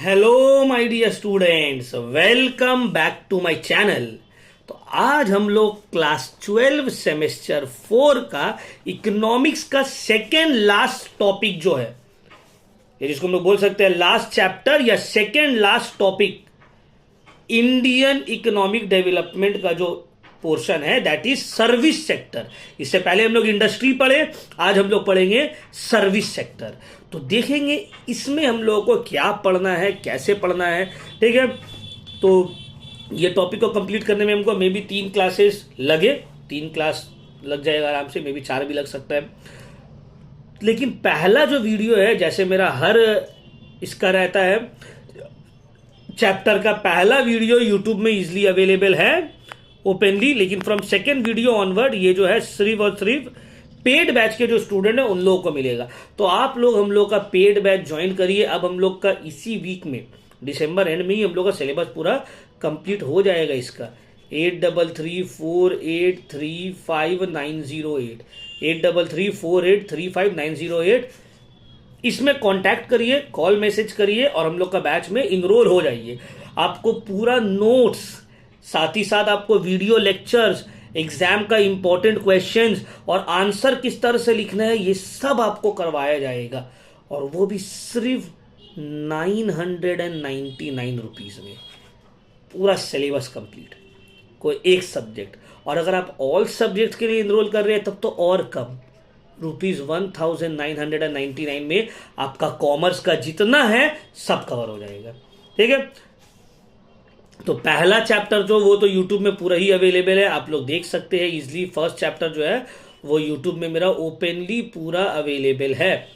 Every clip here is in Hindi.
Hello my dear students, welcome back to my channel. तो आज हम लोग क्लास 12 सेमेस्टर 4 का इकोनॉमिक्स का सेकेंड लास्ट टॉपिक जो है, ये जिसको हम लोग बोल सकते हैं लास्ट चैप्टर या second last topic, Indian economic development का जो पोर्शन है दैट इज सर्विस सेक्टर। इससे पहले हम लोग इंडस्ट्री पढ़े, आज हम लोग पढ़ेंगे सर्विस सेक्टर। तो देखेंगे इसमें हम लोगों को क्या पढ़ना है, कैसे पढ़ना है। ठीक है, तो ये टॉपिक को कंप्लीट करने में हमको मे बी 3 क्लासेस लगे, 3 क्लास लग जाएगा आराम से, मे बी 4 भी लग सकता है। लेकिन पहला जो वीडियो है, जैसे मेरा हर इसका रहता है, चैप्टर का पहला वीडियो यूट्यूब में इजिली अवेलेबल है ओपनली, लेकिन फ्रॉम सेकेंड वीडियो ऑनवर्ड ये जो है सिर्फ और सिर्फ पेड बैच के जो स्टूडेंट है उन लोगों को मिलेगा। तो आप लोग हम लोग का पेड बैच ज्वाइन करिए। अब हम लोग का इसी वीक में, दिसंबर एंड में ही हम लोग का सिलेबस पूरा कंप्लीट हो जाएगा। इसका 8334835908 8334835908 इसमें कांटेक्ट करिए, कॉल मैसेज करिए और हम लोग का बैच में इनरोल हो जाइए। आपको पूरा नोट्स, साथ ही साथ आपको वीडियो लेक्चर्स, एग्जाम का इंपॉर्टेंट क्वेश्चंस और आंसर किस तरह से लिखना है, ये सब आपको करवाया जाएगा, और वो भी सिर्फ 999 रुपीज में पूरा सिलेबस कंप्लीट, कोई एक सब्जेक्ट। और अगर आप ऑल सब्जेक्ट के लिए इनरोल कर रहे हैं तब तो और कम, ₹1999 में आपका कॉमर्स का जितना है सब कवर हो जाएगा। ठीक है, तो पहला चैप्टर जो वो तो यूट्यूब में पूरा ही अवेलेबल है, आप लोग देख सकते हैं इजिली। फर्स्ट चैप्टर जो है वो यूट्यूब में मेरा ओपनली पूरा अवेलेबल है।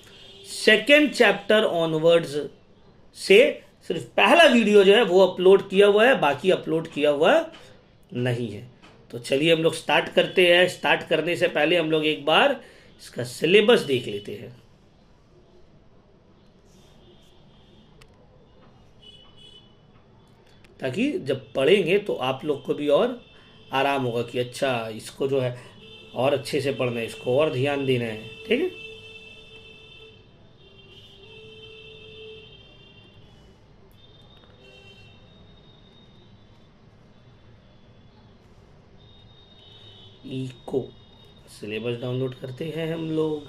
सेकेंड चैप्टर ऑनवर्ड्स से सिर्फ पहला वीडियो जो है वो अपलोड किया हुआ है, बाकी अपलोड किया हुआ नहीं है। तो चलिए हम लोग स्टार्ट करते हैं। स्टार्ट करने से पहले हम लोग एक बार इसका सिलेबस देख लेते हैं। ताकि जब पढ़ेंगे तो आप लोग को भी और आराम होगा कि अच्छा इसको जो है और अच्छे से पढ़ना है, इसको और ध्यान देना है। ठीक है, इको सिलेबस डाउनलोड करते हैं हम लोग।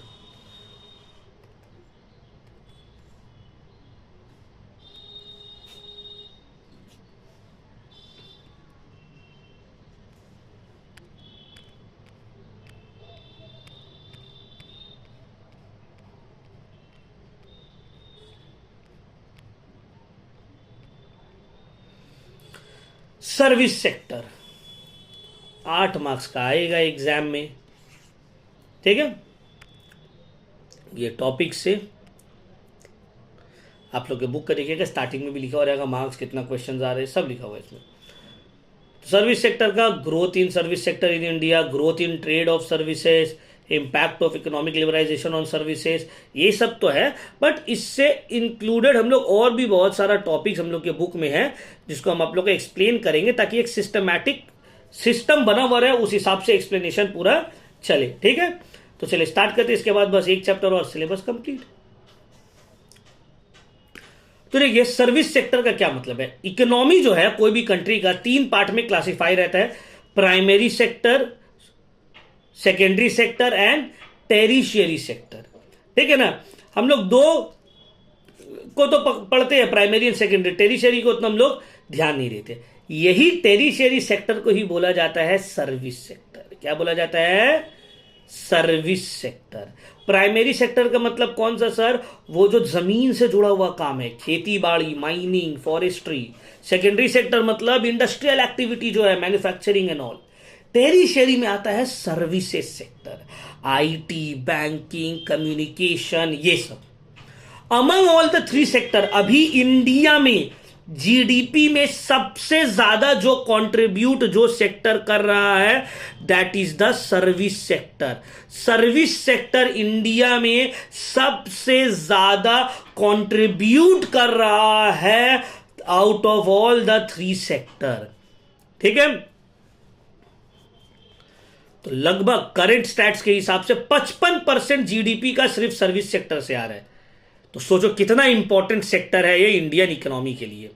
सर्विस सेक्टर 8 मार्क्स का आएगा एग्जाम में। ठीक है, ये टॉपिक से आप लोग के बुक का देखिएगा, स्टार्टिंग में भी लिखा हो रहेगा मार्क्स कितना, क्वेश्चंस आ रहे हैं, सब लिखा हुआ है इसमें। सर्विस सेक्टर का growth in service sector in India, growth in trade of services, impact of economic liberalisation on services, ये सब तो है। बट इससे इंक्लूडेड हम लोग और भी बहुत सारा टॉपिक्स हम लोग के बुक में है, जिसको हम आप लोग को एक्सप्लेन करेंगे ताकि एक सिस्टमैटिक सिस्टम बना हुआ रहे, उस हिसाब से एक्सप्लेनेशन पूरा चले। ठीक है, तो चलिए स्टार्ट करते हैं। इसके बाद बस एक चैप्टर और सिलेबस कंप्लीट। तो देखिए सर्विस सेक्टर का क्या मतलब है। इकोनॉमी जो है कोई भी कंट्री का 3 पार्ट में क्लासिफाई रहता है, primary sector, secondary sector and tertiary sector. ठीक है ना, हम लोग 2 को तो पढ़ते हैं, प्राइमरी एंड सेकेंडरी। टेरिशियरी को उतना हम लोग ध्यान नहीं देते। यही टेरिशियरी सेक्टर को ही बोला जाता है सर्विस सेक्टर। क्या बोला जाता है? Service sector. प्राइमरी सेक्टर का मतलब कौन सा सर? वो जो जमीन से जुड़ा हुआ काम है, खेती बाड़ी, माइनिंग, फॉरेस्ट्री। सेकेंडरी सेक्टर मतलब इंडस्ट्रियल एक्टिविटी जो है, मैन्युफैक्चरिंग एंड ऑल। टेरिशियरी में आता है services sector, IT, banking, communication, ये सब। अमंग ऑल द 3 सेक्टर अभी इंडिया में जीडीपी में सबसे ज्यादा जो कंट्रीब्यूट जो सेक्टर कर रहा है that is the service sector. Service sector India में सबसे ज्यादा कंट्रीब्यूट कर रहा है out of all the 3 sector. ठीक है, तो लगभग करंट स्टैट्स के हिसाब से 55% जीडीपी का सिर्फ सर्विस सेक्टर से आ रहा है। तो सोचो कितना इंपॉर्टेंट सेक्टर है ये इंडियन इकोनॉमी के लिए।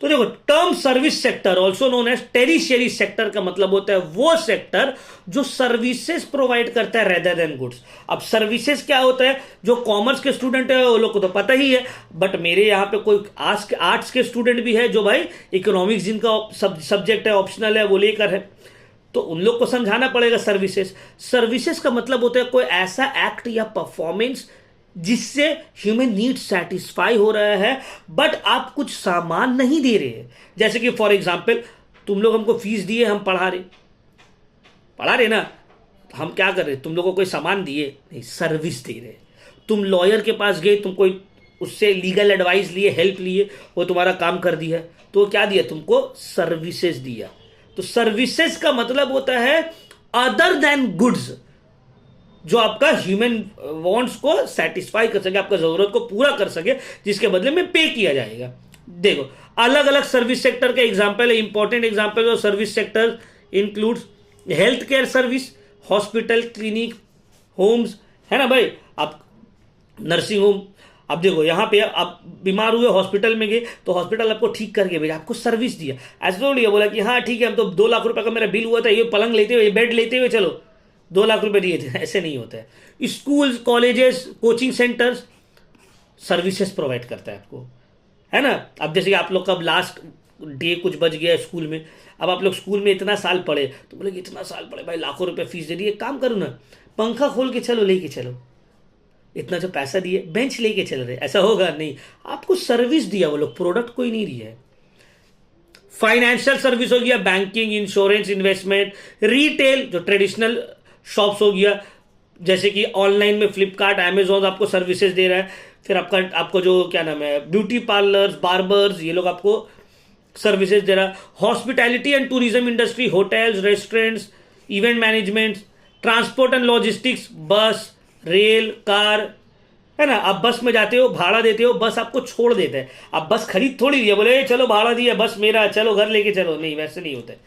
तो देखो, term service sector also known as tertiary sector का मतलब होता है वो सेक्टर जो सर्विसेज प्रोवाइड करता है रेदर देन गुड्स। अब सर्विसेज क्या होता है, जो कॉमर्स के स्टूडेंट है वो लोग को तो पता ही है, बट मेरे यहाँ पे कोई आर्ट्स के स्टूडेंट भी है जो भाई इकोनॉमिक्स जिनका सब्जेक्ट है ऑप्शनल है वो लेकर है, तो उन लोग को समझाना पड़ेगा सर्विसेज। सर्विसेज का मतलब होता है कोई ऐसा एक्ट या परफॉर्मेंस जिससे ह्यूमन नीड सेटिस्फाई हो रहा है बट आप कुछ सामान नहीं दे रहे हैं। जैसे कि फॉर एग्जांपल तुम लोग हमको फीस दिए, हम पढ़ा रहे ना, हम क्या कर रहे, तुम लोगों को कोई सामान दिए नहीं, सर्विस दे रहे। तुम लॉयर के पास गए, तुम कोई उससे लीगल एडवाइस लिए, हेल्प लिए, वो तुम्हारा काम कर दिया, तो वो क्या दिया तुमको, सर्विसेज दिया। तो सर्विसेज का मतलब होता है अदर देन गुड्स, जो आपका ह्यूमन वांट्स को सेटिस्फाई कर सके, आपका जरूरत को पूरा कर सके, जिसके बदले में पे किया जाएगा। देखो अलग अलग सर्विस सेक्टर के एग्जांपल है, important example of service sector includes health care service, hospital, clinic, homes, है ना भाई, आप नर्सिंग होम। अब देखो यहाँ पे आप बीमार हुए, हॉस्पिटल में गए, तो हॉस्पिटल आपको ठीक करके भेजा, आपको सर्विस दिया। ऐसे थोड़ी है बोला कि हाँ ठीक है, हम तो 2 लाख रुपए का मेरा बिल हुआ था, ये पलंग लेते हुए, ये बेड लेते हुए चलो 2 लाख रुपए दिए थे, ऐसे नहीं होता है। Schools, colleges, coaching centres services provide करता है आपको, है ना। अब जैसे कि आप लोग का लास्ट डे कुछ बच गया स्कूल में, अब आप लोग स्कूल में इतना साल पढ़े, तो बोले कि इतना साल पढ़े भाई, लाखों रुपए फीस दे दी, एक काम करो ना, पंखा खोल के चलो, लेके चलो, इतना जो पैसा दिए, बेंच लेके चल रहे, ऐसा होगा नहीं, आपको सर्विस दिया वो लोग, प्रोडक्ट कोई नहीं दिया है। फाइनेंशियल सर्विस हो गया, बैंकिंग, इंश्योरेंस, इन्वेस्टमेंट, रिटेल जो ट्रेडिशनल शॉप्स हो गया, जैसे कि ऑनलाइन में फ्लिपकार्ट, अमेजोन आपको सर्विसेज दे रहा है। फिर आपको जो क्या नाम है, ब्यूटी पार्लर्स, बार्बर्स, ये लोग आपको सर्विसेज दे रहा है। Hospitality and tourism industry, hotels, restaurants, event management, transport and logistics, बस, रेल, कार, है ना। आप बस में जाते हो, भाड़ा देते हो, बस आपको छोड़ देता है, आप बस खरीद थोड़ी दिया, बोले चलो भाड़ा दिया, बस मेरा, चलो घर लेके चलो, नहीं, वैसे नहीं होता है।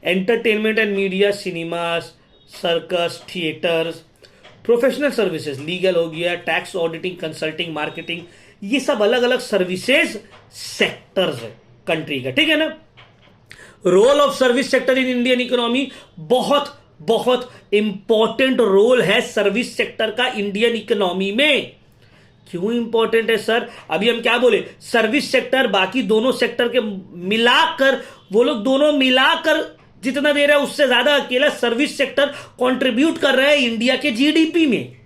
Entertainment and media, cinemas, circus, theatres, professional services, legal हो गया, टैक्स ऑडिटिंग, कंसल्टिंग, मार्केटिंग, ये सब अलग अलग सर्विसेज सेक्टर्स है कंट्री का, ठीक है ना। Role of service sector in Indian economy, बहुत बहुत इंपॉर्टेंट रोल है सर्विस सेक्टर का इंडियन इकोनॉमी में। क्यों इंपॉर्टेंट है सर, अभी हम क्या बोले, सर्विस सेक्टर बाकी दोनों सेक्टर के मिलाकर, वो लोग दोनों मिलाकर जितना दे रहा है उससे ज्यादा अकेला सर्विस सेक्टर कंट्रीब्यूट कर रहा है इंडिया के जीडीपी में।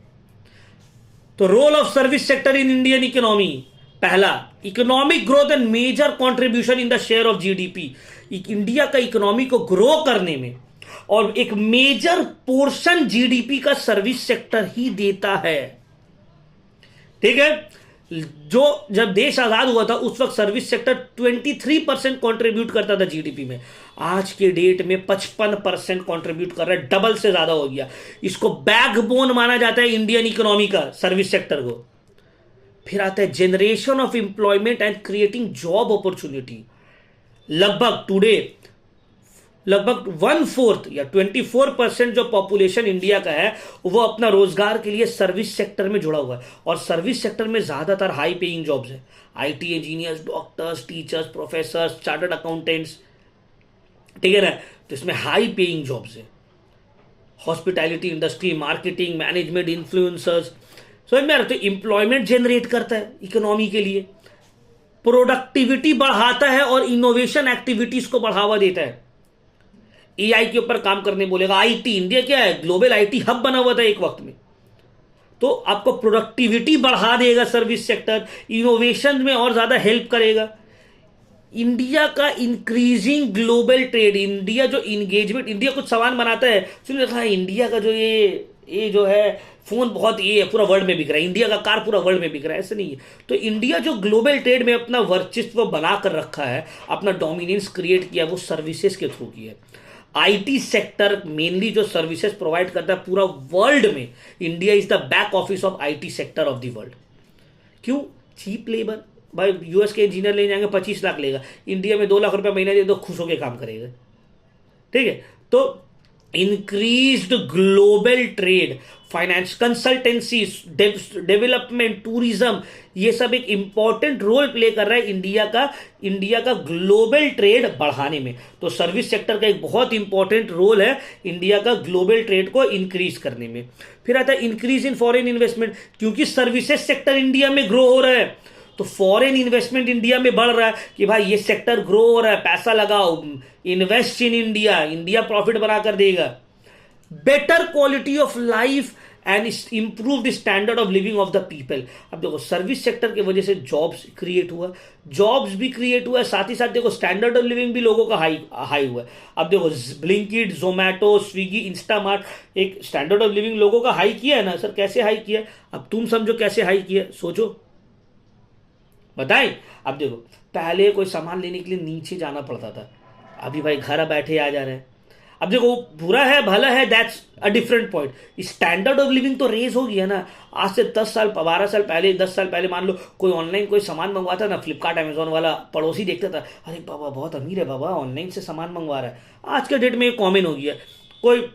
तो role of service sector in Indian economy, पहला, economic growth and major contribution in the share of GDP, India का इकोनॉमी को ग्रो करने में और एक मेजर पोर्शन जीडीपी का सर्विस सेक्टर ही देता है, ठीक है। जो जब देश आजाद हुआ था उस वक्त सर्विस सेक्टर 23% कंट्रीब्यूट करता था जीडीपी में, आज के डेट में 55% कंट्रीब्यूट कर रहा है, डबल से ज्यादा हो गया। इसको बैकबोन माना जाता है इंडियन इकोनॉमी का, सर्विस सेक्टर को। फिर आता है generation of employment and creating job opportunity. लगभग 1/4 या 24% जो पॉपुलेशन इंडिया का है वो अपना रोजगार के लिए सर्विस सेक्टर में जुड़ा हुआ है, और सर्विस सेक्टर में ज्यादातर हाई पेइंग जॉब्स है, IT engineers, doctors, teachers, professors, chartered accountants, ठीक है ना। तो इसमें हाई पेइंग जॉब्स है। Hospitality industry, marketing, management, influencers, समझ में आ रहा है। तो इंप्लॉयमेंट जनरेट करता है इकोनॉमी के लिए, प्रोडक्टिविटी बढ़ाता है और इनोवेशन एक्टिविटीज को बढ़ावा देता है। एआई के ऊपर काम करने बोलेगा, आईटी, इंडिया क्या है, ग्लोबल आईटी हब बना हुआ था एक वक्त में, तो आपको प्रोडक्टिविटी बढ़ा देगा सर्विस सेक्टर, इनोवेशन में और ज्यादा हेल्प करेगा। इंडिया का इंक्रीजिंग ग्लोबल ट्रेड, इंडिया जो इंगेजमेंट, इंडिया कुछ सामान बनाता है, सुनिए कहा इंडिया का जो ये जो है फोन बहुत ये पूरा वर्ल्ड में बिक रहा है, इंडिया का कार पूरा वर्ल्ड में बिक रहा है, ऐसा नहीं है। तो इंडिया जो ग्लोबल ट्रेड में अपना वर्चस्व बना कर रखा है, अपना डोमिनेंस क्रिएट किया, वो सर्विसेज के थ्रू किया है। आईटी सेक्टर मेनली जो सर्विसेज प्रोवाइड करता है पूरा वर्ल्ड में, India is the back office of IT sector of the world. क्यों, चीप लेबर, भाई यूएस के इंजीनियर ले जाएंगे 25 लाख लेगा, इंडिया में 2 लाख रुपए महीना दे दो, खुश होकर काम करेगा, ठीक है। तो increased global trade, finance, consultancy, development, tourism, ये सब एक इंपॉर्टेंट रोल प्ले कर रहा है इंडिया का ग्लोबल ट्रेड बढ़ाने में। तो सर्विस सेक्टर का एक बहुत इंपॉर्टेंट रोल है इंडिया का ग्लोबल ट्रेड को इंक्रीज करने में। फिर आता है इंक्रीज इन फॉरेन इन्वेस्टमेंट, क्योंकि सर्विसेज सेक्टर इंडिया में ग्रो हो रहा है तो फॉरेन इन्वेस्टमेंट इंडिया में बढ़ रहा है कि भाई ये सेक्टर ग्रो हो रहा है, पैसा लगाओ, invest in India, India profit बनाकर देगा। Better quality of life and improved standard of living of the people. अब देखो सर्विस सेक्टर की वजह से जॉब्स क्रिएट हुआ, जॉब्स भी क्रिएट हुआ है, साथ ही साथ देखो स्टैंडर्ड ऑफ लिविंग भी लोगों का हाई हुआ है। अब देखो ब्लिंकिट, जोमैटो, स्विगी, इंस्टामार्ट एक स्टैंडर्ड ऑफ लिविंग लोगों का हाई किया है ना सर। कैसे हाई किया? अब तुम समझो कैसे हाई किया, सोचो, बताएं। अब देखो पहले कोई सामान लेने के लिए नीचे जाना पड़ता था, अभी भाई घर बैठे आ जा रहे हैं। अब देखो बुरा है भला है, that's a different point. Standard of living तो रेज हो गया ना। आज से 10 साल 12 साल पहले, 10 साल पहले मान लो कोई ऑनलाइन कोई सामान मंगवाता ना, फ्लिपकार्ट अमेजोन वाला पड़ोसी देखता था, अरे बाबा बहुत अमीर है बाबा, ऑनलाइन से सामान मंगवा रहा है। आज के डेट में ये कॉमन हो गया। कोई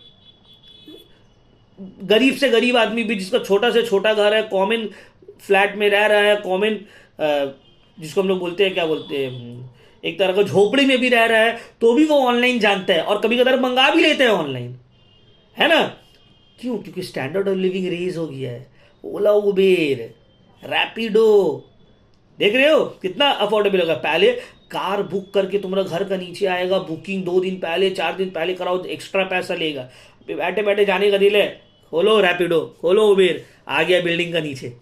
गरीब से गरीब आदमी भी जिसका छोटा से छोटा घर है, कॉमन फ्लैट में रह रहा है, कॉमन जिसको हम लोग बोलते हैं, क्या बोलते हैं, एक तरह का झोपड़ी में भी रह रहा है, तो भी वो ऑनलाइन जानता है और कभी कभार मंगा भी लेते हैं ऑनलाइन, है ना। क्यों? क्योंकि स्टैंडर्ड ऑफ लिविंग रेज हो गया है। ओला, उबेर, रैपिडो, देख रहे हो कितना अफोर्डेबल होगा। पहले कार बुक करके तुम्हारा घर का नीचे आएगा, बुकिंग 2 दिन पहले 4 दिन पहले कराओ, एक्स्ट्रा पैसा लेगा। बैठे बैठे जाने का दिल है, खोलो रैपिडो, खोलो उबेर, आ गया बिल्डिंग का नीचे,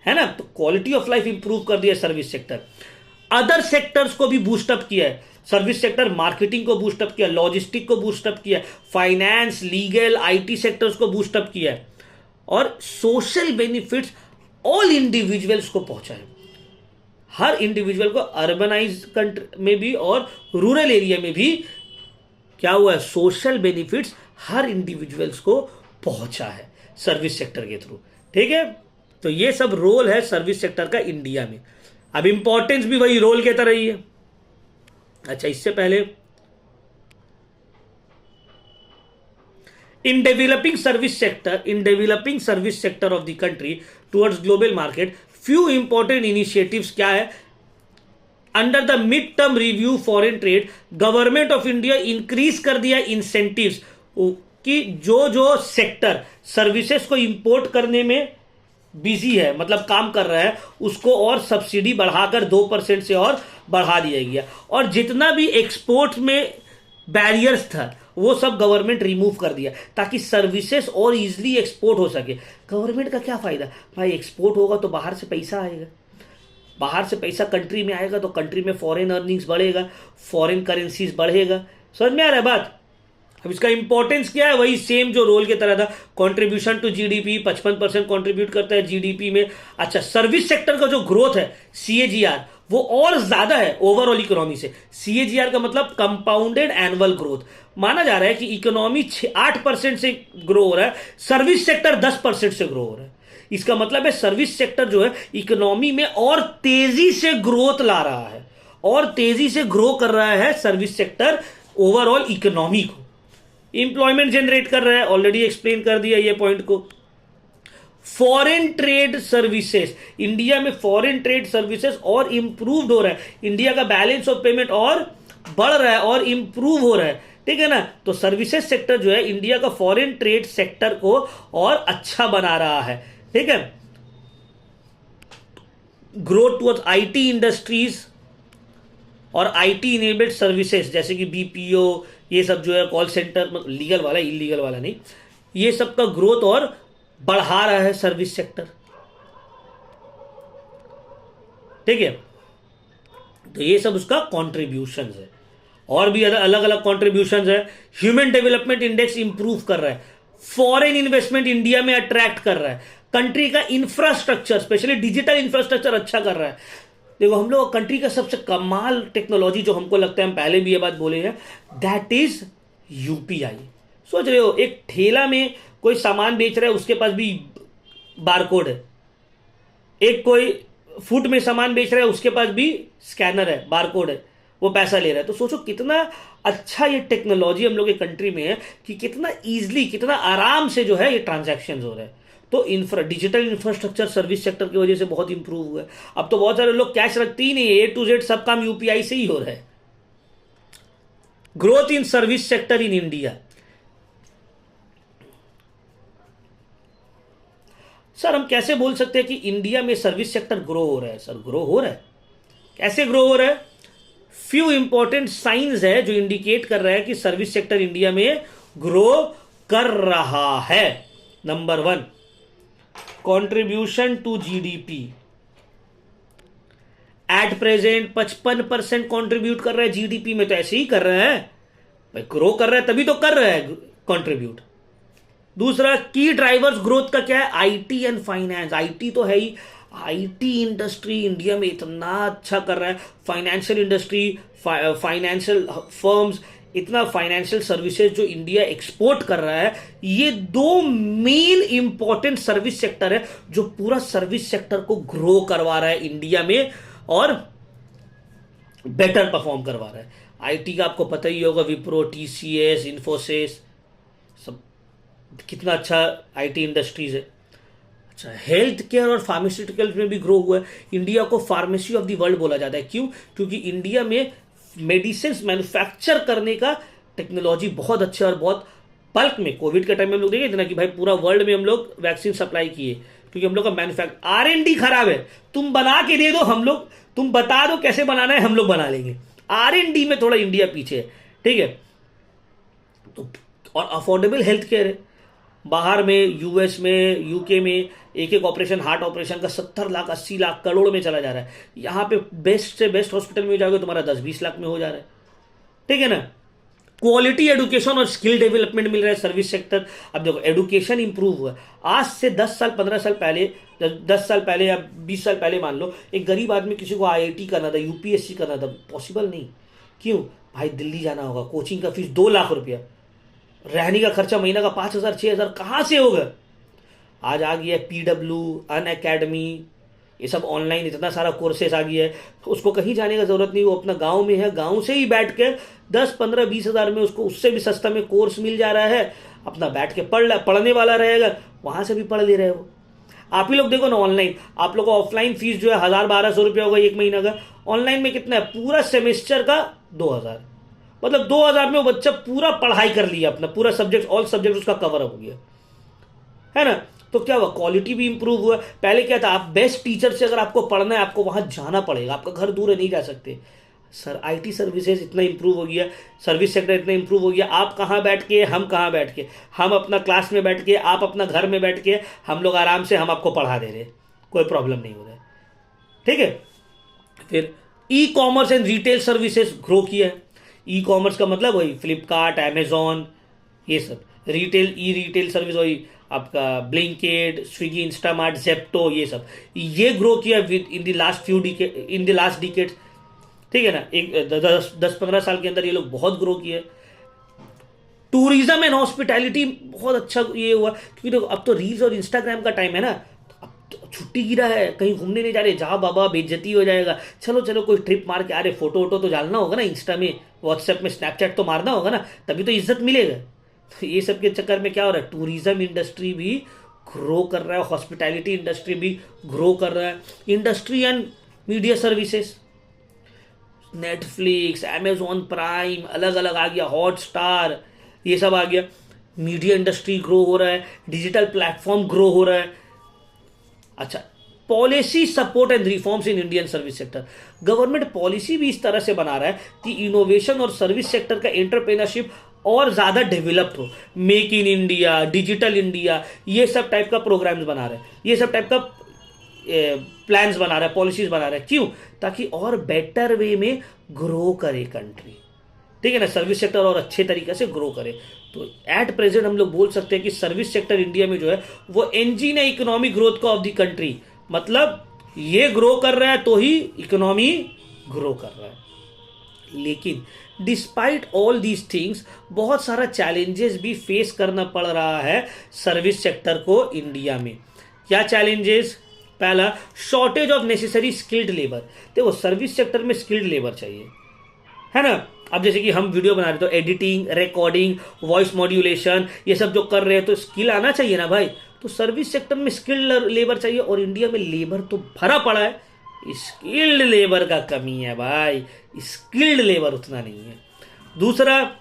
है ना। तो क्वालिटी ऑफ लाइफ इंप्रूव कर दिया सर्विस सेक्टर। अदर सेक्टर्स को भी बूस्टअप किया है सर्विस सेक्टर, मार्केटिंग को बूस्टअप किया, लॉजिस्टिक को बूस्टअप किया, फाइनेंस, लीगल, आईटी सेक्टर्स को बूस्टअप किया है, और सोशल बेनिफिट्स ऑल इंडिविजुअल्स को पहुंचाए। हर इंडिविजुअल को अर्बनाइज कंट्री में भी और रूरल एरिया में भी क्या हुआ है, सोशल बेनिफिट्स हर इंडिविजुअल्स को पहुंचा है सर्विस सेक्टर के थ्रू। ठीक है, तो ये सब रोल है सर्विस सेक्टर का इंडिया में। अब इंपॉर्टेंस भी वही रोल के तरह ही है। अच्छा, इससे पहले in developing service sector of the country towards global market, few important initiatives क्या है। Under the mid term review foreign trade, government of India increase कर दिया इंसेंटिव्स कि जो सेक्टर सर्विसेज को इंपोर्ट करने में बिजी है, मतलब काम कर रहा है, उसको और सब्सिडी बढ़ाकर 2% से और बढ़ा दिया गया। और जितना भी एक्सपोर्ट में बैरियर्स था वो सब गवर्नमेंट रिमूव कर दिया ताकि सर्विसेज और इजीली एक्सपोर्ट हो सके। गवर्नमेंट का क्या फायदा भाई, एक्सपोर्ट होगा तो बाहर से पैसा आएगा, बाहर से पैसा कंट्री में आएगा तो कंट्री में फॉरेन अर्निंग्स बढ़ेगा, फॉरेन करेंसीज बढ़ेगा। समझ में आ रहा है बात। अब इसका इंपॉर्टेंस क्या है, वही सेम जो रोल की तरह था, कंट्रीब्यूशन टू जीडीपी, 55% कंट्रीब्यूट करता है जीडीपी में। अच्छा, सर्विस सेक्टर का जो ग्रोथ है सीएजीआर वो और ज्यादा है ओवरऑल इकोनॉमी से। सीएजीआर का मतलब कंपाउंडेड एनुअल ग्रोथ। माना जा रहा है कि इकोनॉमी 8% से ग्रो हो रहा है, सर्विस सेक्टर 10% से ग्रो हो रहा है। इसका मतलब है सर्विस सेक्टर जो है इकोनॉमी में और तेजी से ग्रोथ ला रहा है, और तेजी से ग्रो कर रहा है सर्विस सेक्टर ओवरऑल इकोनॉमी को, इंप्लॉयमेंट जनरेट कर रहा है। ऑलरेडी एक्सप्लेन कर दिया ये पॉइंट को। फॉरेन ट्रेड सर्विसेज, इंडिया में फॉरेन ट्रेड सर्विसेज और इंप्रूव्ड हो रहा है, इंडिया का बैलेंस ऑफ पेमेंट और बढ़ रहा है और इंप्रूव हो रहा है। ठीक है ना। तो सर्विसेज सेक्टर जो है इंडिया का फॉरेन ट्रेड सेक्टर को और अच्छा बना रहा है। ठीक है, ग्रोथ टुवर्ड्स आईटी इंडस्ट्रीज और आईटी इनेबल्ड सर्विसेज जैसे कि बीपीओ, ये सब जो है कॉल सेंटर, लीगल वाला, इलीगल वाला नहीं, ये सब का ग्रोथ और बढ़ा रहा है सर्विस सेक्टर। ठीक है, तो ये सब उसका कॉन्ट्रीब्यूशन है। और भी अलग अलग कॉन्ट्रीब्यूशन है। ह्यूमन डेवलपमेंट इंडेक्स इंप्रूव कर रहा है, फॉरेन इन्वेस्टमेंट इंडिया में अट्रैक्ट कर रहा है, कंट्री का इंफ्रास्ट्रक्चर स्पेशली डिजिटल इंफ्रास्ट्रक्चर अच्छा कर रहा है। देखो हम लोग कंट्री का सबसे कमाल टेक्नोलॉजी जो हमको लगता है, हम पहले भी ये बात बोले हैं, दैट इज यूपीआई। सोच रहे हो एक ठेला में कोई सामान बेच रहा है उसके पास भी बारकोड है, एक कोई फूड में सामान बेच रहा है उसके पास भी स्कैनर है, बारकोड है, वो पैसा ले रहा है। तो सोचो कितना अच्छा ये टेक्नोलॉजी हम लोग के कंट्री में है कि कितना इजीली, कितना आराम से जो है ये ट्रांजैक्शन हो रहे हैं। तो डिजिटल इंफ्रास्ट्रक्चर सर्विस सेक्टर की वजह से बहुत इंप्रूव हुआ है। अब तो बहुत सारे लोग कैश रखते ही नहीं है, A to Z सब काम यूपीआई से ही हो रहा है। Growth in service sector in India. Sir हम कैसे बोल सकते हैं कि इंडिया में सर्विस सेक्टर ग्रो हो रहा है? सर ग्रो हो रहा है, कैसे ग्रो हो रहा है? फ्यू इंपॉर्टेंट साइंस है जो इंडिकेट कर रहा है कि सर्विस सेक्टर इंडिया में ग्रो कर रहा है। Number 1, contribution to GDP. At present 55% contribute कर रहा है जीडीपी में। तो ऐसे ही कर रहा है भाई, ग्रो कर रहा है तभी तो कर रहा है कंट्रीब्यूट। दूसरा, की ड्राइवर्स ग्रोथ का क्या है? IT and finance. आईटी तो है ही, आईटी इंडस्ट्री इंडिया में इतना अच्छा कर रहा है। फाइनेंशियल इंडस्ट्री, फाइनेंशियल फर्म्स, इतना फाइनेंशियल सर्विसेज जो इंडिया एक्सपोर्ट कर रहा है, ये 2 मेन इंपॉर्टेंट सर्विस सेक्टर है जो पूरा सर्विस सेक्टर को ग्रो करवा रहा है इंडिया में और बेटर परफॉर्म करवा रहा है। आईटी का आपको पता ही होगा, विप्रो, टीसीएस, इन्फोसिस, सब कितना अच्छा आईटी इंडस्ट्रीज है। अच्छा, हेल्थ केयर और फार्मास्यूटिकल्स में भी ग्रो हुआ है। इंडिया को फार्मेसी ऑफ द वर्ल्ड बोला जाता है। क्यों? क्योंकि इंडिया में मेडिसिन मैन्युफैक्चर करने का टेक्नोलॉजी बहुत अच्छा और बहुत बल्क में। कोविड के टाइम में हम लोग देखे थे ना कि भाई पूरा वर्ल्ड में हम लोग वैक्सीन सप्लाई किए, क्योंकि हम लोग का मैन्युफैक्चर R&D खराब है। तुम बना के दे दो, हम लोग, तुम बता दो कैसे बनाना है, हम लोग बना लेंगे। R&D में थोड़ा इंडिया पीछे है, ठीक है। तो और अफोर्डेबल हेल्थ केयर है। बाहर में, यूएस में, यूके में एक ऑपरेशन, हार्ट ऑपरेशन का 70 लाख, 80 लाख, करोड़ में चला जा रहा है। यहाँ पे बेस्ट से बेस्ट हॉस्पिटल में जाओगे तुम्हारा 10-20 लाख में हो जा रहा है, ठीक है ना। क्वालिटी एजुकेशन और स्किल डेवलपमेंट मिल रहा है सर्विस सेक्टर। अब देखो, एजुकेशन इंप्रूव हुआ है। आज से 10 साल 15 साल पहले, 10 साल पहले या 20 साल पहले मान लो, एक गरीब आदमी किसी को IIT करना था, यूपीएससी करना था, पॉसिबल नहीं। क्यों भाई? दिल्ली जाना होगा, कोचिंग का फीस 2 लाख रुपया, रहने का खर्चा महीना का 5,000 6,000 कहाँ से होगा? आज आ गया PW, अन अकेडमी, ये सब ऑनलाइन इतना सारा कोर्सेस आ गया है, उसको कहीं जाने का जरूरत नहीं। वो अपना गांव में है, गांव से ही बैठ के 10, 15, 20 हज़ार में उसको उससे भी सस्ता में कोर्स मिल जा रहा है। अपना बैठ के पढ़ने वाला रहेगा, वहां से भी पढ़ ले रहे हो। आप ही लोग देखो ना, ऑनलाइन आप लोग को ऑफलाइन फीस जो है 1,000-1,200 रुपया होगा एक महीना का। ऑनलाइन में कितना है? पूरा सेमेस्टर का 2,000। मतलब 2,000 में वो बच्चा पूरा पढ़ाई कर लिया, अपना पूरा सब्जेक्ट, ऑल सब्जेक्ट उसका कवर हो गया, है ना। तो क्या हुआ? क्वालिटी भी इंप्रूव हुआ। पहले क्या था, आप बेस्ट टीचर से अगर आपको पढ़ना है, आपको वहां जाना पड़ेगा, आपका घर दूर है, नहीं जा सकते। सर आईटी सर्विसेज इतना इंप्रूव हो गया, सर्विस सेक्टर इतना इंप्रूव हो गया। आप कहाँ बैठ के, हम कहाँ बैठ के, हम अपना क्लास में बैठ के, आप अपना घर में बैठ के, हम लोग आराम से हम आपको पढ़ा दे रहे, कोई प्रॉब्लम नहीं हो रहा है, ठीक है। फिर e commerce and retail services grow किया है। ई कॉमर्स का मतलब वही फ्लिपकार्ट, अमेजॉन, ये सब। रिटेल, ई रिटेल सर्विस वही आपका ब्लिंकिट, स्विगी, इंस्टामार्ट, जेप्टो, ये सब, ये ग्रो किया इन द लास्ट डिकेड, ठीक है ना। एक 10-15 साल के अंदर ये लोग बहुत ग्रो किए। टूरिज्म एंड हॉस्पिटैलिटी बहुत अच्छा ये हुआ, क्योंकि देखो अब तो रील्स और इंस्टाग्राम का टाइम है ना। अब तो छुट्टी गिरा है, कहीं घूमने नहीं जा रहे, जा बाबा बेइज्जती हो जाएगा, चलो चलो कोई ट्रिप मार के, अरे फोटो वोटो तो डालना होगा ना, इंस्टा में, व्हाट्सएप में, स्नैपचैट तो मारना होगा ना, तभी तो इज्जत मिलेगा। तो ये सब के चक्कर में क्या हो रहा है? टूरिज्म इंडस्ट्री भी ग्रो कर रहा है, हॉस्पिटैलिटी इंडस्ट्री भी ग्रो कर रहा है। Industry and media services, Netflix, Amazon prime, अलग अलग आ गया, हॉटस्टार, ये सब आ गया। मीडिया इंडस्ट्री ग्रो हो रहा है, डिजिटल प्लेटफॉर्म ग्रो हो रहा है। अच्छा, policy support and reforms in Indian service sector. Government policy भी इस तरह से बना रहा है कि इनोवेशन और सर्विस सेक्टर का एंटरप्रेन्योरशिप और ज्यादा डेवलप्ड हो। Make in India, digital India, ये सब टाइप का प्रोग्राम्स बना रहे हैं, ये सब टाइप का प्लान्स बना रहा है, पॉलिसीज बना रहा है। क्यों? ताकि और बेटर वे में ग्रो करे कंट्री, ठीक है ना, सर्विस सेक्टर और अच्छे तरीके से ग्रो करे। तो एट प्रेजेंट हम लोग बोल सकते हैं कि सर्विस सेक्टर इंडिया में जो है वो इंजन है इकोनॉमिक ग्रोथ का ऑफ द कंट्री। मतलब ये ग्रो कर रहा है तो ही इकोनॉमी ग्रो कर रहा है। लेकिन डिस्पाइट ऑल दीज थिंग्स बहुत सारा चैलेंजेस भी फेस करना पड़ रहा है सर्विस सेक्टर को इंडिया में। क्या चैलेंजेस? पहला, shortage of necessary skilled labour. देखो सर्विस सेक्टर में स्किल्ड लेबर चाहिए, है ना। अब जैसे कि हम वीडियो बना रहे तो एडिटिंग, रिकॉर्डिंग, वॉइस मॉड्यूलेशन, ये सब जो कर रहे हैं तो स्किल आना चाहिए ना भाई। तो सर्विस सेक्टर में स्किल्ड लेबर चाहिए, और इंडिया में लेबर तो भरा पड़ा है, स्किल्ड लेबर का कमी है भाई, स्किल्ड लेबर उतना नहीं है। दूसरा,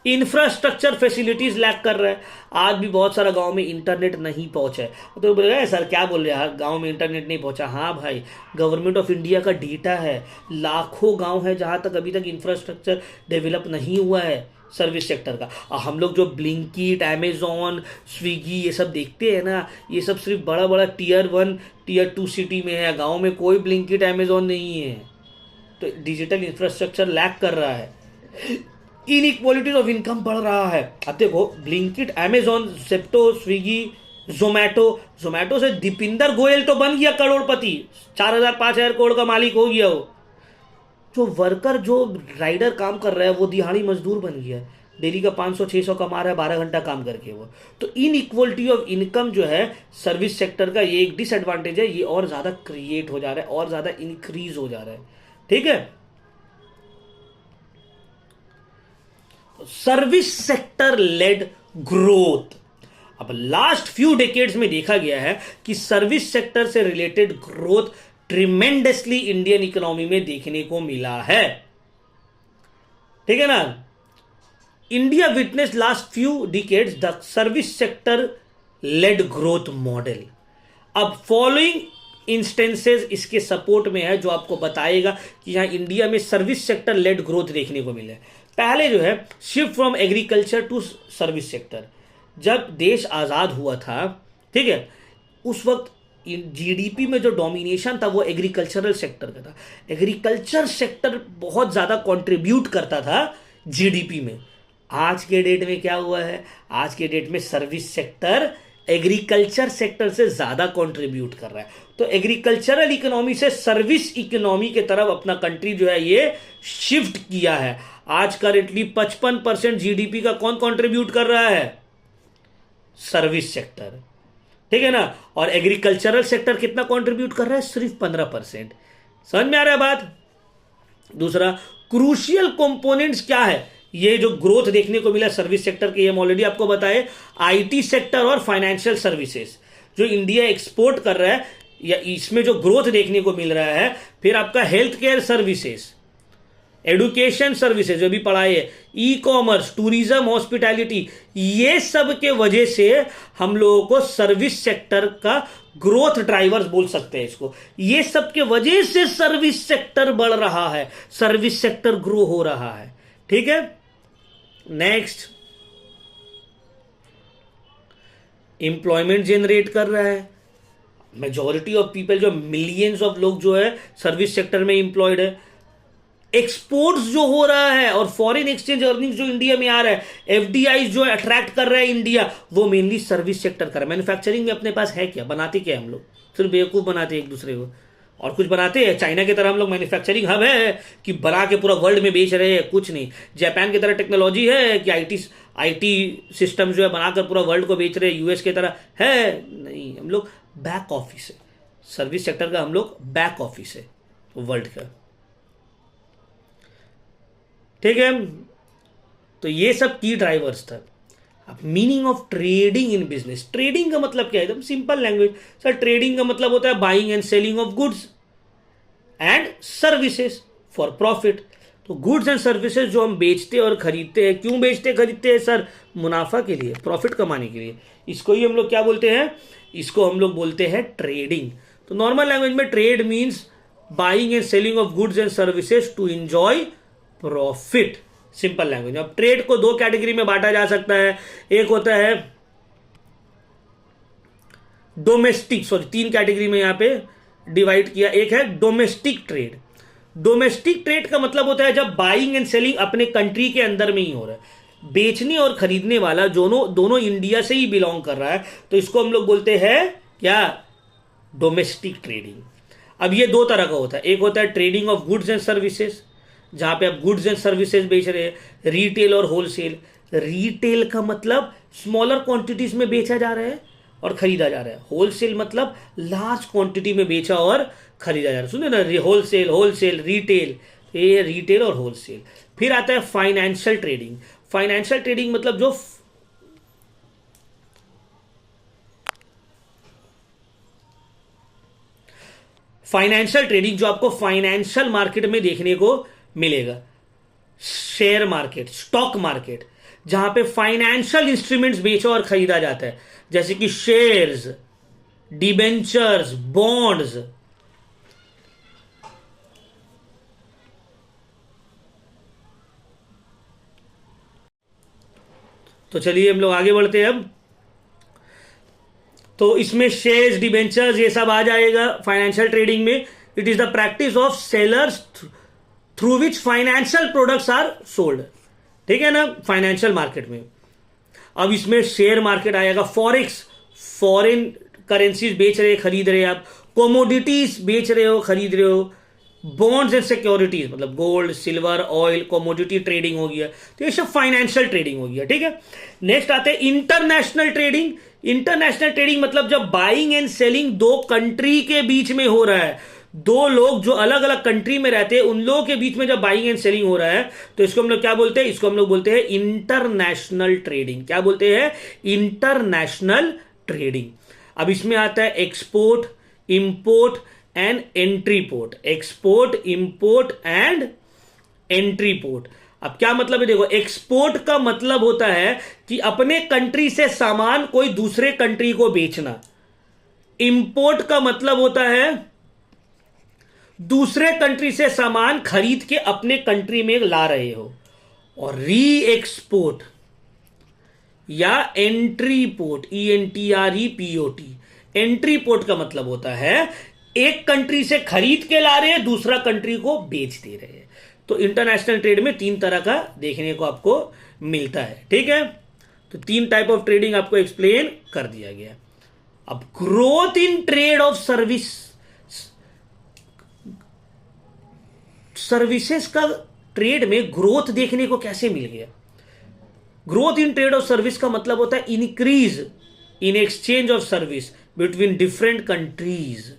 इंफ्रास्ट्रक्चर फैसिलिटीज लैक कर रहा है। आज भी बहुत सारा गांव में इंटरनेट नहीं पहुंचा है। तो बोल रहे हैं सर क्या बोल रहे हैं, गांव में इंटरनेट नहीं पहुंचा। हाँ भाई, गवर्नमेंट ऑफ इंडिया का डेटा है, लाखों गांव है जहां तक अभी तक इंफ्रास्ट्रक्चर डेवलप नहीं हुआ है सर्विस सेक्टर का। और हम लोग जो ब्लिंकिट, अमेजोन, स्विगी ये सब देखते हैं ना, ये सब सिर्फ बड़ा बड़ा टीयर 1 टीयर 2 सिटी में है, गाँव में कोई ब्लिंकिट अमेजोन नहीं है। तो डिजिटल इंफ्रास्ट्रक्चर लैक कर रहा है, इनइक्वालिटीज ऑफ इनकम बढ़ रहा है। अब देखो Blinkit, Amazon, Zepto, Swiggy, Zomato से दीपिंदर गोयल तो बन गया करोड़पति, 4,000-5,000 करोड़ का मालिक हो गया वो। जो वर्कर, जो राइडर काम कर रहा है वो दिहाड़ी मजदूर बन गया, डेली का 500-600 कमा रहा है 12 घंटा काम करके वो। तो इनइक्वालिटी ऑफ इनकम जो है सर्विस सेक्टर का, ये एक डिसएडवांटेज है, ये और ज्यादा क्रिएट हो जा रहा है, और ज्यादा इंक्रीज हो जा रहा है। ठीक है, सर्विस सेक्टर लेड ग्रोथ। अब लास्ट फ्यू डेकेड्स में देखा गया है कि सर्विस सेक्टर से related growth tremendously Indian economy में देखने को मिला है। ठीक है ना। India witness last few decades the service sector led growth model. अब फॉलोइंग इंस्टेंसेस इसके सपोर्ट में है जो आपको बताएगा कि यहां इंडिया में सर्विस सेक्टर लेड ग्रोथ देखने को मिले। पहले जो है, shift from agriculture to service sector. जब देश आजाद हुआ था, ठीक है, उस वक्त जीडीपी में जो डोमिनेशन था वो एग्रीकल्चरल सेक्टर का था। एग्रीकल्चर सेक्टर बहुत ज्यादा कंट्रीब्यूट करता था जीडीपी में। आज के डेट में क्या हुआ है, आज के डेट में सर्विस सेक्टर एग्रीकल्चर सेक्टर से ज्यादा कंट्रीब्यूट कर रहा है। तो एग्रीकल्चरल इकोनॉमी से सर्विस इकोनॉमी के तरफ अपना कंट्री जो है ये शिफ्ट किया है। आज करेंटली 55% जीडीपी का कौन कंट्रीब्यूट कर रहा है, सर्विस सेक्टर। ठीक है ना। और एग्रीकल्चरल सेक्टर कितना कंट्रीब्यूट कर रहा है, सिर्फ 15%। समझ में आ रहा है बात। दूसरा, क्रूशियल कंपोनेंट्स क्या है, ये जो ग्रोथ देखने को मिला सर्विस सेक्टर के, ये हम ऑलरेडी आपको बताए। आईटी सेक्टर और फाइनेंशियल सर्विसेज जो इंडिया एक्सपोर्ट कर रहा है, या इसमें जो ग्रोथ देखने को मिल रहा है। फिर आपका health care services, education services जो भी पढ़ाई है, ई कॉमर्स, टूरिज्म, हॉस्पिटैलिटी, ये सब के वजह से हम लोगों को सर्विस सेक्टर का ग्रोथ ड्राइवर्स बोल सकते हैं इसको। ये सब के वजह से सर्विस सेक्टर बढ़ रहा है, सर्विस सेक्टर ग्रो हो रहा है। ठीक है। नेक्स्ट, एम्प्लॉयमेंट जनरेट कर रहा है। मेजॉरिटी ऑफ पीपल, जो मिलियंस ऑफ लोग जो है सर्विस सेक्टर में एम्प्लॉयड है। एक्सपोर्ट्स जो हो रहा है और फॉरेन एक्सचेंज अर्निंग्स जो इंडिया में आ रहा है, एफडीआई जो अट्रैक्ट कर रहा है इंडिया, वो मेनली सर्विस सेक्टर कर रहा है। मैन्युफैक्चरिंग में अपने पास है क्या, बनाते क्या हम लोग, सिर्फ बेवकूफ बनाते हैं एक दूसरे को, और कुछ बनाते हैं। चाइना की तरह हम लोग मैन्युफैक्चरिंग हब है कि बना के पूरा वर्ल्ड में बेच रहे हैं, कुछ नहीं। जापान की तरह टेक्नोलॉजी है कि आईटी सिस्टम जो है बनाकर पूरा वर्ल्ड को बेच रहे हैं, यूएस की तरह है नहीं। हम लोग बैक ऑफिस है, सर्विस सेक्टर का हम लोग बैक ऑफिस है वर्ल्ड का। ठीक है। तो ये सब की ड्राइवर्स था। अब meaning of trading in business, trading का मतलब क्या है, एकदम सिंपल लैंग्वेज सर। ट्रेडिंग का मतलब होता है buying and selling of goods and services for profit. तो गुड्स एंड सर्विसेज जो हम बेचते और खरीदते हैं, क्यों बेचते खरीदते हैं सर, मुनाफा के लिए, प्रॉफिट कमाने के लिए। इसको ही हम लोग क्या बोलते हैं, इसको हम लोग बोलते हैं ट्रेडिंग। तो नॉर्मल लैंग्वेज में trade means buying and selling of goods and services to enjoy profit, simple language. अब ट्रेड को दो कैटेगरी में बांटा जा सकता है। एक होता है डोमेस्टिक, सॉरी तीन कैटेगरी में यहां पे डिवाइड किया। एक है डोमेस्टिक ट्रेड। डोमेस्टिक ट्रेड का मतलब होता है जब बाइंग एंड सेलिंग अपने कंट्री के अंदर में ही हो रहा है, बेचने और खरीदने वाला दोनों इंडिया से ही बिलोंग कर रहा है, तो इसको हम लोग बोलते हैं क्या, डोमेस्टिक ट्रेडिंग। अब ये दो तरह का होता है। एक होता है trading of goods and services, जहां पे आप गुड्स एंड सर्विसेज बेच रहे हैं, रिटेल और होलसेल। रिटेल का मतलब स्मॉलर क्वांटिटीज में बेचा जा रहा है और खरीदा जा रहा है। होलसेल मतलब लार्ज क्वांटिटी में बेचा और खरीदा जा रहा है। सुनिए ना, होलसेल, रिटेल, ये रिटेल और होलसेल। फिर आता है फाइनेंशियल ट्रेडिंग। फाइनेंशियल ट्रेडिंग मतलब जो फाइनेंशियल ट्रेडिंग जो आपको फाइनेंशियल मार्केट में देखने को मिलेगा, शेयर मार्केट, स्टॉक मार्केट, जहां पे फाइनेंशियल इंस्ट्रूमेंट्स बेचा और खरीदा जाता है, जैसे कि शेयर्स, डिबेंचर्स, बॉन्ड्स। तो चलिए हम लोग आगे बढ़ते हैं अब। तो इसमें शेयर्स, डिबेंचर्स ये सब आ जाएगा फाइनेंशियल ट्रेडिंग में। It is the practice of sellers through which financial products are sold. ठीक है ना, फाइनेंशियल मार्केट में। अब इसमें शेयर मार्केट आएगा, फॉरेक्स, फॉरेन करेंसीज बेच रहे खरीद रहे आप, कोमोडिटीज बेच रहे हो खरीद रहे हो, बॉन्ड्स एंड सिक्योरिटीज मतलब gold, silver, oil, commodity trading हो गया। तो ये सब फाइनेंशियल ट्रेडिंग हो गया। ठीक है, नेक्स्ट आते हैं इंटरनेशनल ट्रेडिंग। इंटरनेशनल ट्रेडिंग मतलब जब बाइंग एंड सेलिंग दो कंट्री के बीच में हो रहा है, दो लोग जो अलग अलग कंट्री में रहते हैं उन लोगों के बीच में जब बाइंग एंड सेलिंग हो रहा है, तो इसको हम लोग क्या बोलते हैं? इसको हम लोग बोलते हैं इंटरनेशनल ट्रेडिंग। क्या बोलते हैं? International trading. अब इसमें आता है export, import and entry port. Export, import and entry port. अब क्या मतलब है? देखो, एक्सपोर्ट का मतलब होता है कि अपने कंट्री से सामान कोई दूसरे कंट्री को बेचना। इंपोर्ट का मतलब होता है दूसरे कंट्री से सामान खरीद के अपने कंट्री में ला रहे हो। और री एक्सपोर्ट या entry port, ENTREPOT, entry port का मतलब होता है एक कंट्री से खरीद के ला रहे हैं, दूसरा कंट्री को बेच दे रहे हैं। तो इंटरनेशनल ट्रेड में 3 तरह का देखने को आपको मिलता है। ठीक है, तो 3 टाइप ऑफ ट्रेडिंग आपको एक्सप्लेन कर दिया गया। अब growth in trade of services का ट्रेड में ग्रोथ देखने को कैसे मिल गया? Growth in trade of service का मतलब होता है increase in exchange of service between different countries.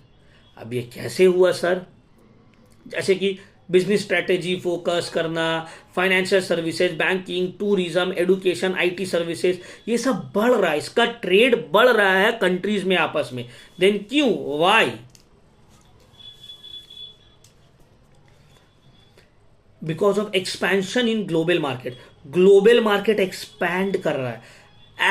अब ये कैसे हुआ सर? जैसे कि बिजनेस स्ट्रेटेजी फोकस करना, financial services, banking, tourism, education, IT services, ये सब बढ़ रहा है, इसका ट्रेड बढ़ रहा है कंट्रीज में आपस में। देन क्यों? Why? Because of expansion in global market. Global market expand कर रहा है,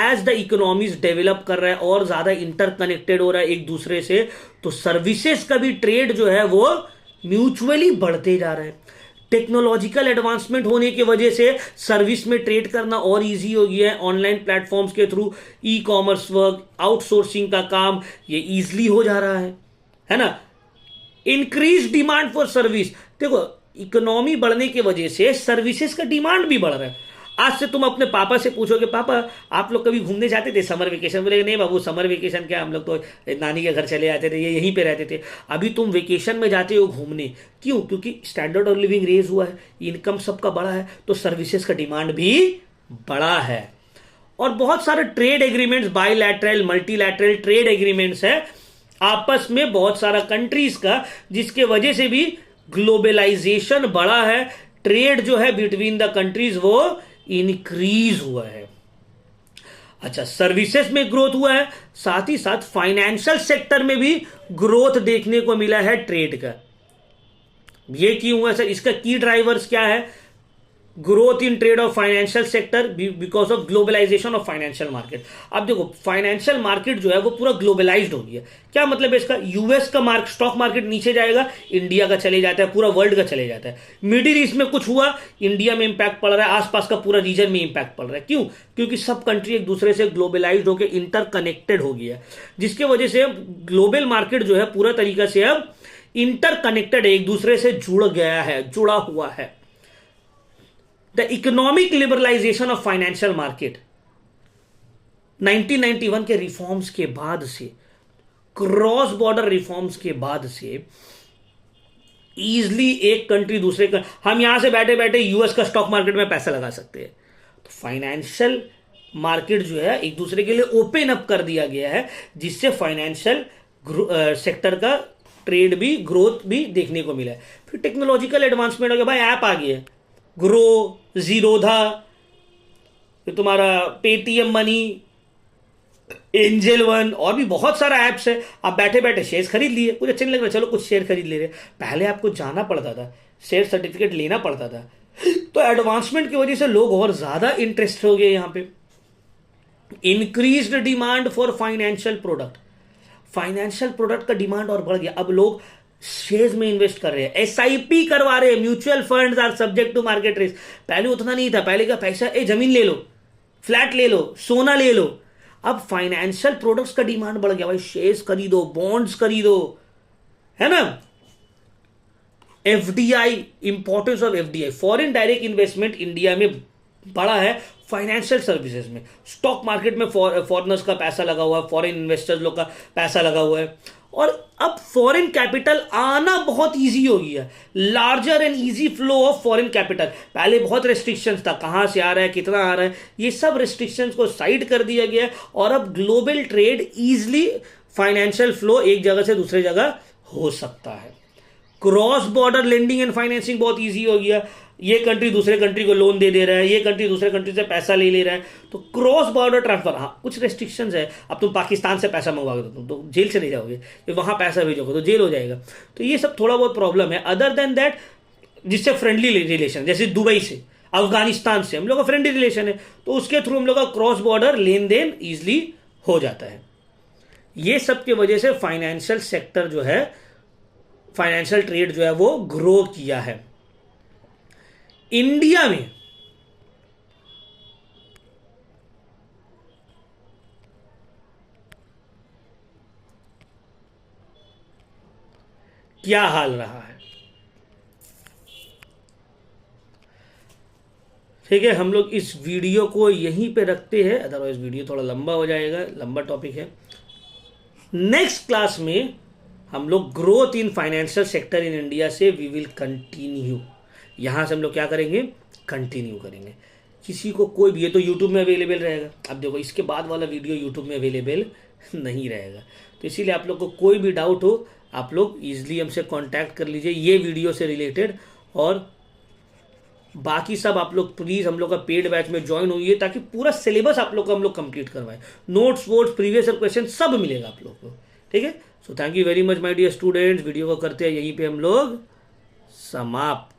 एज द इकोनॉमीज डेवलप कर रहा है और ज्यादा इंटरकनेक्टेड हो रहा है एक दूसरे से, तो सर्विसेज का भी ट्रेड जो है वो म्यूचुअली बढ़ते जा रहा है। टेक्नोलॉजिकल एडवांसमेंट होने की वजह से सर्विस में ट्रेड करना और इजी हो गया है। ऑनलाइन प्लेटफॉर्म्स के थ्रू ई-कॉमर्स वर्क, आउटसोर्सिंग का काम ये इजीली हो जा रहा है ना। Increase demand for service. देखो, इकोनॉमी बढ़ने की वजह से सर्विसेज का डिमांड भी बढ़ रहा है। आज से तुम अपने पापा से पूछोगे, पापा आप लोग कभी घूमने जाते थे समर वेकेशन? बोलेगे नहीं बाबू, समर वेकेशन क्या, हम लोग तो नानी के घर चले जाते थे, ये यहीं पे रहते थे। अभी तुम वेकेशन में जाते हो घूमने, क्यों? क्योंकि स्टैंडर्ड ऑफ लिविंग रेज हुआ है, इनकम सबका बढ़ा है, तो सर्विसेज का डिमांड भी बढ़ा है। और बहुत सारे trade agreements, bilateral, multilateral trade agreements है आपस में बहुत सारा कंट्रीज का, जिसके वजह से भी ग्लोबलाइजेशन बढ़ा है। ट्रेड जो है बिटवीन द कंट्रीज वो इंक्रीज हुआ है। अच्छा, सर्विसेज में ग्रोथ हुआ है, साथ ही साथ फाइनेंशियल सेक्टर में भी ग्रोथ देखने को मिला है ट्रेड का। ये क्यों हुआ सर? इसका की ड्राइवर्स क्या है? Growth in trade of financial sector because of globalisation of financial market. अब देखो, फाइनेंशियल मार्केट जो है वो पूरा ग्लोबलाइज्ड हो गया। क्या मतलब है इसका? यूएस का स्टॉक मार्केट नीचे जाएगा, इंडिया का चले जाता है, पूरा वर्ल्ड का चले जाता है। मिडिल ईस्ट में कुछ हुआ, इंडिया में इंपैक्ट पड़ रहा है, आसपास का पूरा रीजन में इंपैक्ट पड़ रहा है। क्यों? क्योंकि सब कंट्री एक दूसरे से ग्लोबलाइज्ड होकर इंटरकनेक्टेड हो गया, जिसके वजह से ग्लोबल मार्केट जो है पूरा तरीका से अब इंटरकनेक्टेड है, एक दूसरे से जुड़ गया है, जुड़ा हुआ है। The economic liberalisation of financial market 1991 के रिफॉर्म्स के बाद से, क्रॉस बॉर्डर रिफॉर्म्स के बाद से इजली एक कंट्री दूसरे का, हम यहां से बैठे बैठे यूएस का स्टॉक मार्केट में पैसा लगा सकते हैं। तो फाइनेंशियल मार्केट जो है एक दूसरे के लिए ओपन अप कर दिया गया है, जिससे फाइनेंशियल सेक्टर का ट्रेड भी, ग्रोथ भी देखने को मिला है। फिर टेक्नोलॉजिकल एडवांसमेंट हो गया, भाई ऐप आ गई है, ग्रो, जीरोधा, फिर तुम्हारा पेटीएम मनी, एंजल वन, और भी बहुत सारा ऐप्स है। आप बैठे बैठे शेयर खरीद लिए, कुछ अच्छे नहीं लग रहा, चलो कुछ शेयर खरीद ले रहे। पहले आपको जाना पड़ता था, शेयर सर्टिफिकेट लेना पड़ता था। तो एडवांसमेंट की वजह से लोग और ज्यादा इंटरेस्ट हो गए यहां पे। Increased demand for financial product, financial product का डिमांड और बढ़ गया। अब लोग शेयर्स में इन्वेस्ट कर रहे हैं, एसआईपी करवा रहे हैं, mutual funds are subject to market risk. पहले उतना नहीं था, पहले का पैसा जमीन ले लो, फ्लैट ले लो, सोना ले लो। अब फाइनेंशियल प्रोडक्ट्स का डिमांड बढ़ गया, भाई शेयर्स खरीदो, बॉन्ड्स खरीदो, है ना। FDI, importance of FDI, foreign direct investment India में बड़ा है फाइनेंशियल सर्विसेज में। स्टॉक मार्केट में फॉरेनर्स का पैसा लगा हुआ है, फॉरेन इन्वेस्टर्स लोग का पैसा लगा हुआ है, और अब फॉरेन कैपिटल आना बहुत इजी हो गया, larger and easy flow of foreign capital. पहले बहुत रेस्ट्रिक्शंस था, कहां से आ रहा है, कितना आ रहा है, ये सब रेस्ट्रिक्शंस को साइड कर दिया गया, और अब global trade easily, financial flow एक जगह से दूसरी जगह हो सकता है। Cross border lending and financing बहुत इजी हो गया, ये कंट्री दूसरे कंट्री को लोन दे रहा है, ये कंट्री दूसरे कंट्री से पैसा ले रहा है, तो क्रॉस बॉर्डर ट्रांसफर। हाँ, कुछ रेस्ट्रिक्शंस है, अब तुम पाकिस्तान से पैसा मंगवाओगे तो तुम तो जेल चले जाओगे, वहां पैसा भेजोगे तो जेल हो जाएगा। तो ये सब थोड़ा बहुत प्रॉब्लम है। अदर देन दैट, जिससे फ्रेंडली रिलेशन, जैसे दुबई से, अफगानिस्तान से हम लोग का फ्रेंडली रिलेशन है, तो उसके थ्रू हम लोग का क्रॉस बॉर्डर लेन देन ईजिली हो जाता है। ये सब की वजह से फाइनेंशियल सेक्टर जो है, फाइनेंशियल ट्रेड जो है वो ग्रो किया है। इंडिया में क्या हाल रहा है, ठीक है। हम लोग इस वीडियो को यहीं पे रखते हैं, अदरवाइज वीडियो थोड़ा लंबा हो जाएगा, लंबा टॉपिक है। नेक्स्ट क्लास में हम लोग growth in financial sector in India से वी विल कंटिन्यू। यहां से हम लोग क्या करेंगे, कंटिन्यू करेंगे। किसी को कोई भी, ये तो यूट्यूब में अवेलेबल रहेगा। अब देखो, इसके बाद वाला वीडियो यूट्यूब में अवेलेबल नहीं रहेगा, तो इसीलिए आप लोग को कोई भी डाउट हो, आप लोग ईजिली हमसे कांटेक्ट कर लीजिए ये वीडियो से रिलेटेड। और बाकी सब आप लोग प्लीज हम लोग का पेड बैच में ज्वाइन होइए, ताकि पूरा सिलेबस आप लोग को हम लोग कंप्लीट करवाएं, नोट्स वोट्स, प्रीवियस क्वेश्चन सब मिलेगा आप लोग को, ठीक है। So thank you very much my dear students. Video को करते हैं यहीं पे हम लोग समाप्त।